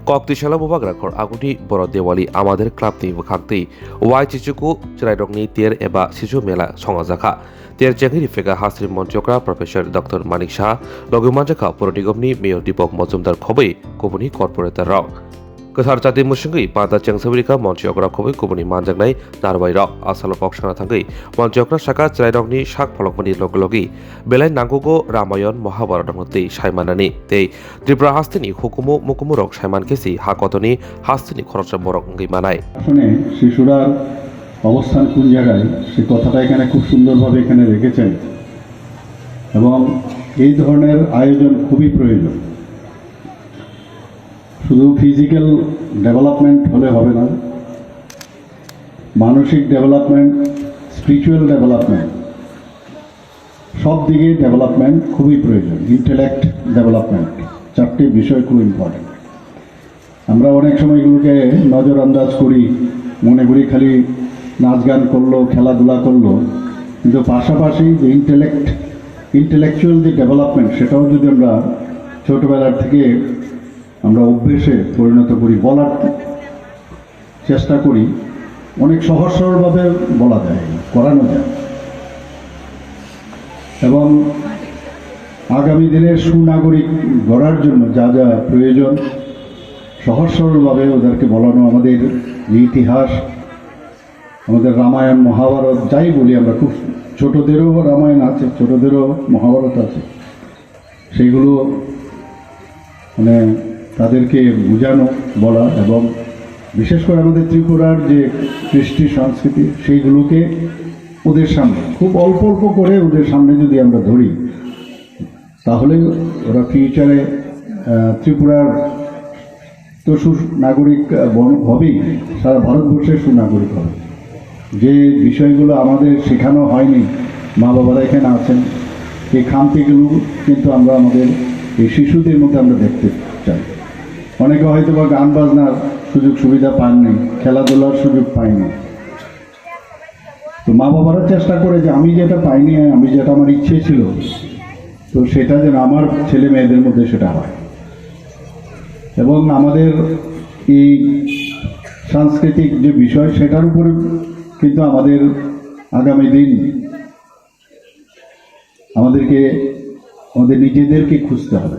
Koktishala Bubagrakor Agudi Boro Dewali Amader Klapni Wakakti Wai Chichuku Chiraidokni Tier Eba Siju Mela Songazaka Tier Jangiri Fega Hasri Monchokra Professor Dr. Manik Shah Logumajaka Porodigomni Mayor Dipok Mozumdar Khobai Company Corporate Rao Kesar Chati Musingi Pada Changsabrika Monchokra Khobai Company Manjangnai Narwai Rao Asalopok Shana Thangai Monchokra Shaka Chiraidokni Shak Polokmani Logologi Belai Nangugo Ramayon Mahabharatangoti Shaimanani Tei Tripura Hastini Hukumu Mukumurok Shaiman Kesi Hakotoni Hastini Khorcha Borok Ngai Manai আসলে শিশুরার অবস্থান কোন জায়গায় সে কথাটা এখানে খুব সুন্দরভাবে এখানে রেখেছেন এবং এই ধরনের আয়োজন খুবই প্রয়োজন। শুধু ফিজিক্যাল ডেভেলপমেন্ট হলে হবে না, মানসিক ডেভেলপমেন্ট, স্পিরিচুয়াল ডেভেলপমেন্ট, সব দিকে ডেভেলপমেন্ট খুবই প্রয়োজন। ইন্টেলেক্ট ডেভেলপমেন্ট, চারটি বিষয় খুব ইম্পর্টেন্ট। আমরা অনেক সময় এগুলোকে নজরআন্দাজ করি, মনে করি খালি নাচ গান করলো, খেলাধুলা করলো, কিন্তু পাশাপাশি যে ইন্টেলেকচুয়াল যে ডেভেলপমেন্ট সেটাও যদি আমরা ছোটোবেলার থেকে আমরা অভ্যেসে পরিণত করি, বলার চেষ্টা করি, অনেক সহজ সরলভাবে বলা যায়, করানো যায় এবং আগামী দিনের সুনাগরিক গড়ার জন্য যা যা প্রয়োজন সহজ সরলভাবে ওদেরকে বলানো। আমাদের যে ইতিহাস, আমাদের রামায়ণ মহাভারত যাই বলি আমরা, খুব ছোটদেরও রামায়ণ আছে, ছোটদেরও মহাভারত আছে, সেইগুলো মানে তাদেরকে বোঝানো, বলা এবং বিশেষ করে আমাদের ত্রিপুরার যে কৃষ্টি সংস্কৃতি সেইগুলোকে ওদের সামনে খুব অল্প অল্প করে ওদের সামনে যদি আমরা ধরি তাহলে ওরা ফিউচারে ত্রিপুরার তো সুনাগরিক হবেই, সারা ভারতবর্ষের সুনাগরিক হবে। যে বিষয়গুলো আমাদের শেখানো হয়নি, মা বাবারা এখানে আছেন, এই খামতিগুলো কিন্তু আমরা আমাদের এই শিশুদের মধ্যে আমরা দেখতে চাই। অনেকে হয়তো বা গান বাজনার সুযোগ সুবিধা পাননি, খেলাধুলার সুযোগ পায়নি, তো মা বাবারা চেষ্টা করে যে আমি যেটা পাইনি, আমি যেটা আমার ইচ্ছে ছিল, তো সেটা যেন আমার ছেলে মেয়েদের মধ্যে সেটা হয়। এবং আমাদের এই সাংস্কৃতিক যে বিষয় সেটার উপরে কিন্তু আমাদের আগামী দিন আমাদের নিজেদেরকে খুঁজতে হবে।